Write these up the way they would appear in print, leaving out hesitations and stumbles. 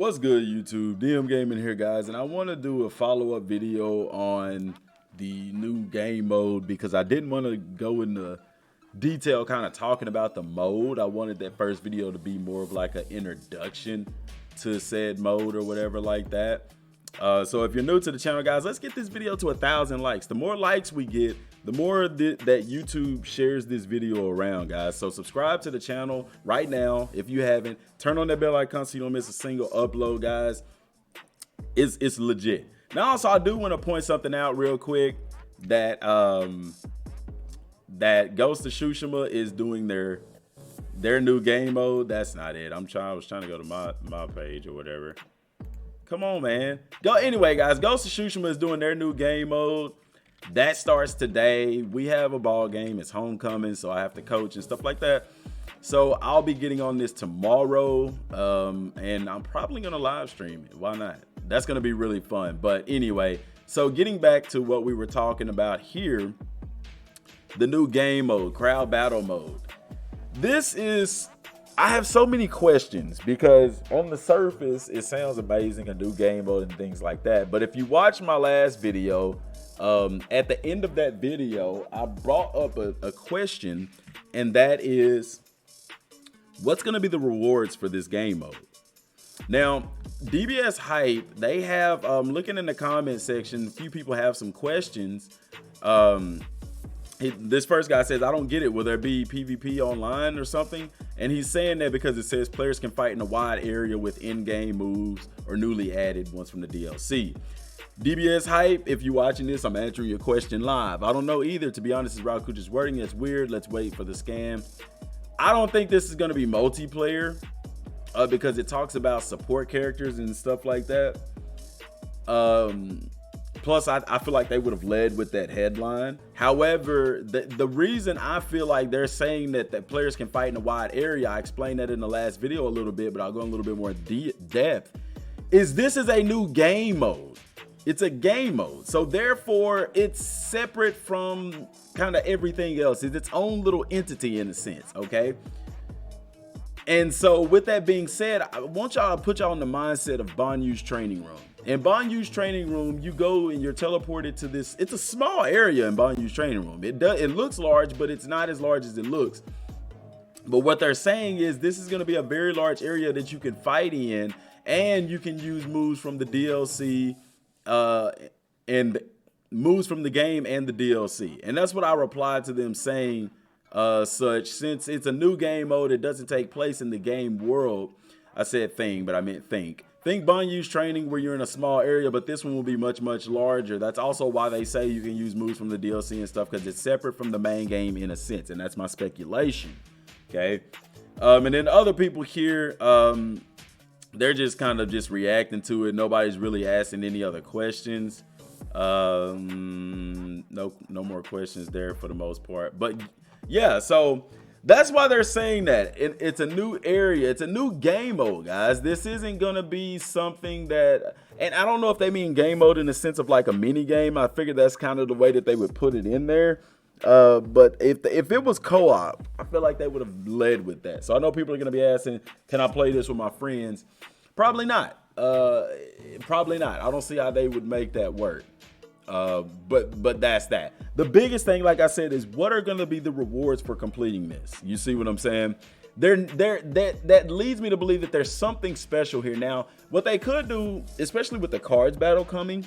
What's good, YouTube? Dmgaming here, guys, and I want to do a follow-up video on the new game mode because I didn't want to go into detail kind of talking about the mode. I wanted that first video to be more of like an introduction to said mode or whatever like that. So if you're new to the channel, guys, let's get this video to 1,000 likes. The more likes we get, the more that YouTube shares this video around, guys. So subscribe to the channel right now if you haven't. Turn on that bell icon so you don't miss a single upload, guys. It's legit. Now, also, I do want to point something out real quick that that Ghost of Tsushima is doing their new game mode. That's not it. I was trying to go to my page or whatever. Come on, man. Anyway, guys, Ghost of Tsushima is doing their new game mode. That starts today. We have a ball game. It's homecoming, so I have to coach and stuff like that. So I'll be getting on this tomorrow, and I'm probably going to live stream it. Why not? That's going to be really fun. But anyway, so getting back to what we were talking about here, the new game mode, crowd battle mode. I have so many questions because on the surface, it sounds amazing, a new game mode and things like that. But if you watch my last video, at the end of that video, I brought up a question, and that is, what's going to be the rewards for this game mode? Now, DBS Hype, they have, looking in the comment section, a few people have some questions. This first guy says, I don't get it. Will there be PvP online or something? And he's saying that because it says players can fight in a wide area with in-game moves or newly added ones from the DLC. DBS Hype, if you're watching this, I'm answering your question live. I don't know either. To be honest, is Rakuch's wording. It's weird. Let's wait for the scam. I don't think this is going to be multiplayer because it talks about support characters and stuff like that. Plus, I feel like they would have led with that headline. However, the reason I feel like they're saying that players can fight in a wide area, I explained that in the last video a little bit, but I'll go in a little bit more depth, is this is a new game mode. It's a game mode. So therefore, it's separate from kind of everything else. It's its own little entity in a sense, okay? And so with that being said, I want y'all to put y'all in the mindset of Banyu's training room. In Banyu's training room, you go and you're teleported to this. It's a small area in Banyu's training room. It looks large, but it's not as large as it looks. But what they're saying is this is going to be a very large area that you can fight in, and you can use moves from the DLC and moves from the game and the DLC. And that's what I replied to them saying, since it's a new game mode, it doesn't take place in the game world. I said thing, but I meant think. Think Banyu's training where you're in a small area, but this one will be much, much larger. That's also why they say you can use moves from the DLC and stuff, because it's separate from the main game in a sense, and that's my speculation, okay? And then other people here, they're just kind of just reacting to it. Nobody's really asking any other questions. No more questions there for the most part. But yeah, so that's why they're saying that it's a new area. It's a new game mode, guys. This isn't going to be something that, and I don't know if they mean game mode in the sense of like a mini game. I figured that's kind of the way that they would put it in there. But if it was co-op, I feel like they would have led with that. So I know people are going to be asking, can I play this with my friends? Probably not. Probably not. I don't see how they would make that work. But that's that. The biggest thing, like I said, is what are going to be the rewards for completing this? You see what I'm saying? That leads me to believe that there's something special here. Now, what they could do, especially with the cards battle coming,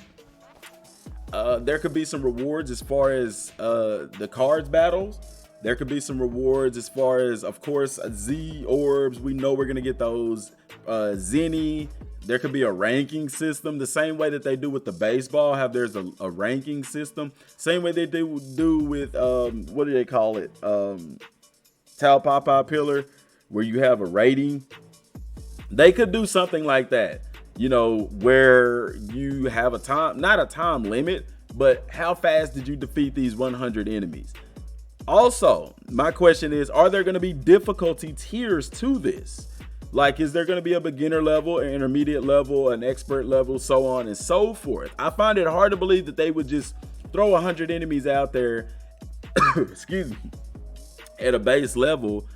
there could be some rewards as far as the cards battles. There could be some rewards as far as, of course, Z orbs. We know we're going to get those. Zenny. There could be a ranking system, the same way that they do with the baseball, there's a ranking system. Same way they do with, what do they call it? Tau Papa Pillar, where you have a rating. They could do something like that, you know, where you have a time, not a time limit, but how fast did you defeat these 100 enemies? Also, my question is, are there going to be difficulty tiers to this? Like, is there going to be a beginner level, an intermediate level, an expert level, so on and so forth? I find it hard to believe that they would just throw 100 enemies out there, excuse me, at a base level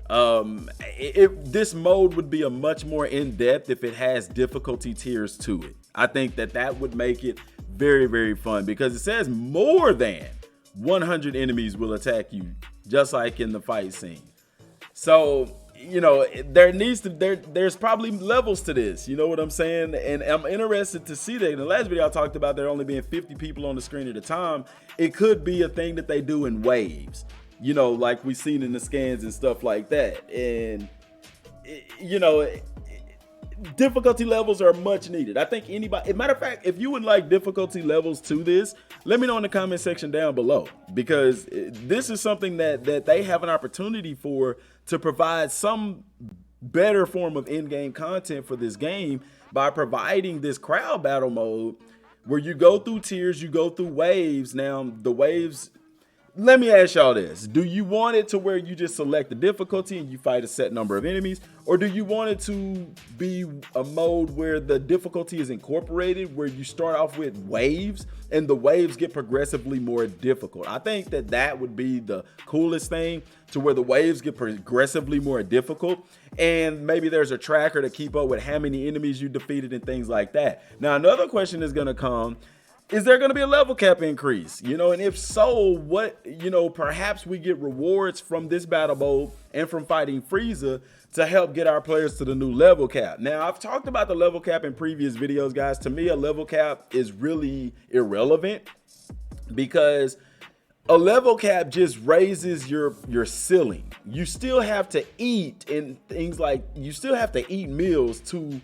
This mode would be a much more in-depth if it has difficulty tiers to it. I think that would make it very, very fun, because it says more than 100 enemies will attack you, just like in the fight scene. So, you know, there's probably levels to this, you know what I'm saying? And I'm interested to see that. In the last video I talked about there only being 50 people on the screen at a time. It could be a thing that they do in waves, you know, like we've seen in the scans and stuff like that. And, you know, difficulty levels are much needed. I think anybody, as a matter of fact, if you would like difficulty levels to this, let me know in the comment section down below, because this is something that they have an opportunity for, to provide some better form of in-game content for this game by providing this crowd battle mode where you go through tiers, you go through waves. Now the waves, let me ask y'all this. Do you want it to where you just select the difficulty and you fight a set number of enemies? Or do you want it to be a mode where the difficulty is incorporated, where you start off with waves and the waves get progressively more difficult? I think that would be the coolest thing, to where the waves get progressively more difficult. And maybe there's a tracker to keep up with how many enemies you defeated and things like that. Now, another question is going to come. Is there going to be a level cap increase? You know, and if so, what, you know, perhaps we get rewards from this battle mode and from fighting Frieza to help get our players to the new level cap. Now, I've talked about the level cap in previous videos, guys. To me, a level cap is really irrelevant, because a level cap just raises your ceiling. You still have to eat, and things like, you still have to eat meals to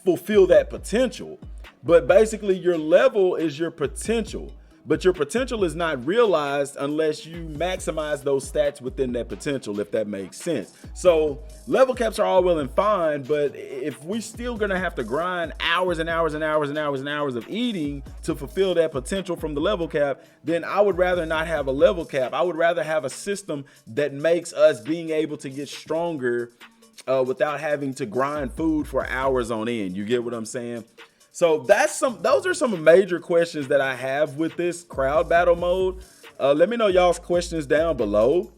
fulfill that potential. But basically your level is your potential, but your potential is not realized unless you maximize those stats within that potential, if that makes sense. So level caps are all well and fine, but if we still gonna have to grind hours and hours and hours and hours and hours of eating to fulfill that potential from the level cap, then I would rather not have a level cap. I would rather have a system that makes us being able to get stronger without having to grind food for hours on end. You get what I'm saying? So those are some major questions that I have with this crowd battle mode. Let me know y'all's questions down below.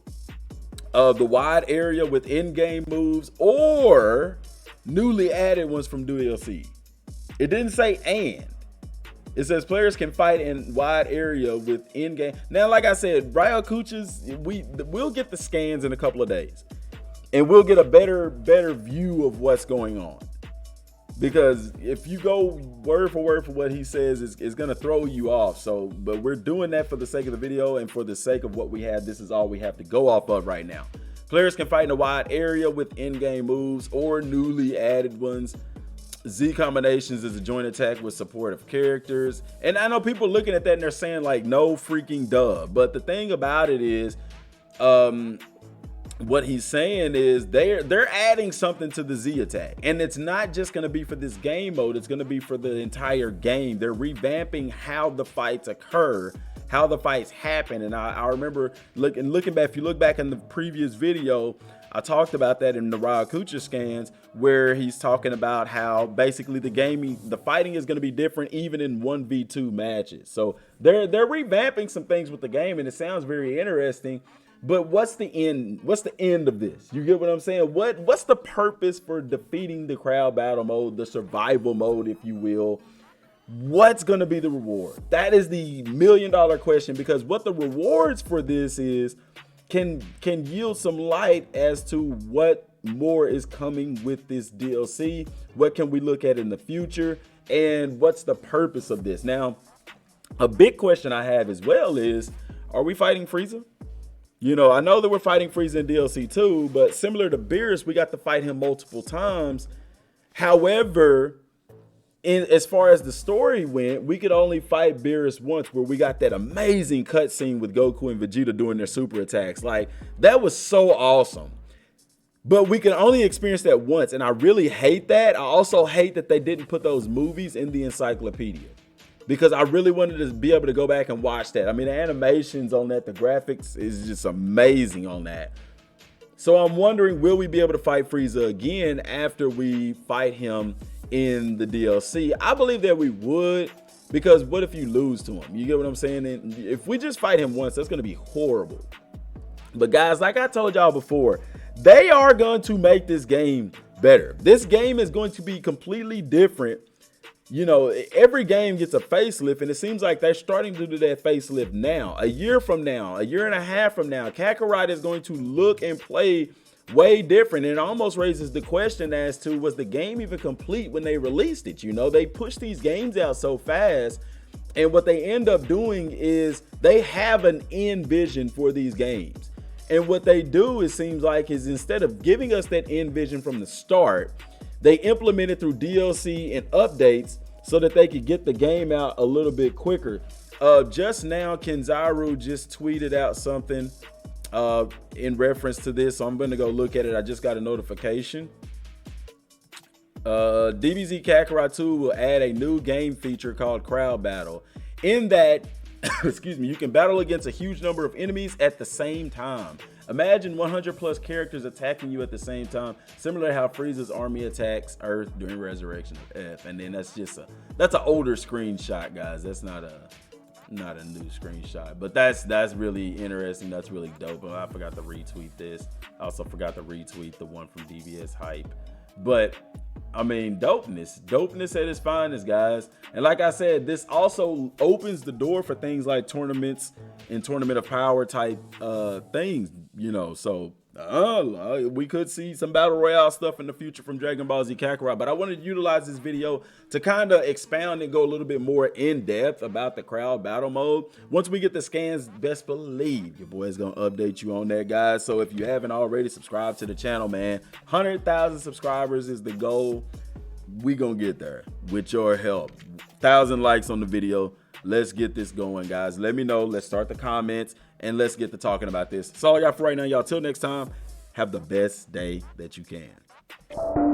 The wide area with in-game moves or newly added ones from DLC. It didn't say and. It says players can fight in wide area with in-game. Now, like I said, Ryokuchis, we'll get the scans in a couple of days, and we'll get a better view of what's going on. Because if you go word for word for what he says, it's going to throw you off. So, but we're doing that for the sake of the video and for the sake of what we have. This is all we have to go off of right now. Players can fight in a wide area with in-game moves or newly added ones. Z combinations is a joint attack with supportive characters. And I know people looking at that and they're saying like, no freaking duh. But the thing about it is, what he's saying is they're adding something to the Z attack, and it's not just going to be for this game mode, it's going to be for the entire game. They're revamping how the fights occur, how the fights happen. And I remember looking back, if you look back in the previous video, I talked about that in the Ryokuchis scans, where he's talking about how basically the fighting is going to be different even in 1v2 matches. So they're revamping some things with the game, and it sounds very interesting. But what's the end? What's the end of this? You get what I'm saying? What's the purpose for defeating the crowd battle mode, the survival mode, if you will? What's going to be the reward? That is the $1 million question, because what the rewards for this is can yield some light as to what more is coming with this DLC. What can we look at in the future? And what's the purpose of this? Now, a big question I have as well is, are we fighting Frieza? You know, I know that we're fighting Frieza in DLC 2, but similar to Beerus, we got to fight him multiple times. However, as far as the story went, we could only fight Beerus once, where we got that amazing cutscene with Goku and Vegeta doing their super attacks. Like, that was so awesome. But we can only experience that once, and I really hate that. I also hate that they didn't put those movies in the encyclopedia, because I really wanted to be able to go back and watch that. I mean, the animations on that, the graphics is just amazing on that. So I'm wondering, will we be able to fight Frieza again after we fight him in the DLC? I believe that we would, because what if you lose to him? You get what I'm saying? And if we just fight him once, that's going to be horrible. But guys, like I told y'all before, They are going to make this game better. This game is going to be completely different. You know, every game gets a facelift, and it seems like they're starting to do that facelift now. A year from now, a year and a half from now, Kakarot is going to look and play way different. And it almost raises the question as to, was the game even complete when they released it? You know, they push these games out so fast, and what they end up doing is they have an end vision for these games. And what they do, it seems like, is instead of giving us that end vision from the start, they implement it through DLC and updates so that they could get the game out a little bit quicker. Just now, Kenzaru just tweeted out something in reference to this, so I'm going to go look at it. I just got a notification. DBZ Kakarot 2 will add a new game feature called Crowd Battle. In that, excuse me, you can battle against a huge number of enemies at the same time. Imagine 100 plus characters attacking you at the same time, similar to how Frieza's army attacks Earth during Resurrection of F. And then that's an older screenshot, guys. That's not a new screenshot, but that's really interesting. That's really dope. I forgot to retweet this. I also forgot to retweet the one from DBS Hype. But I mean, dopeness at its finest, guys. And like I said, this also opens the door for things like tournaments and Tournament of Power type things, you know. So we could see some battle royale stuff in the future from Dragon Ball Z Kakarot. But I wanted to utilize this video to kind of expound and go a little bit more in depth about the crowd battle mode. Once we get the scans, best believe your boy's gonna update you on that, guys. So if you haven't already, subscribe to the channel, man. 100,000 subscribers is the goal. We gonna get there with your help. 1,000 likes on the video. Let's get this going, guys. Let me know. Let's start the comments and let's get to talking about this. That's all I got for right now, y'all. Till next time, have the best day that you can.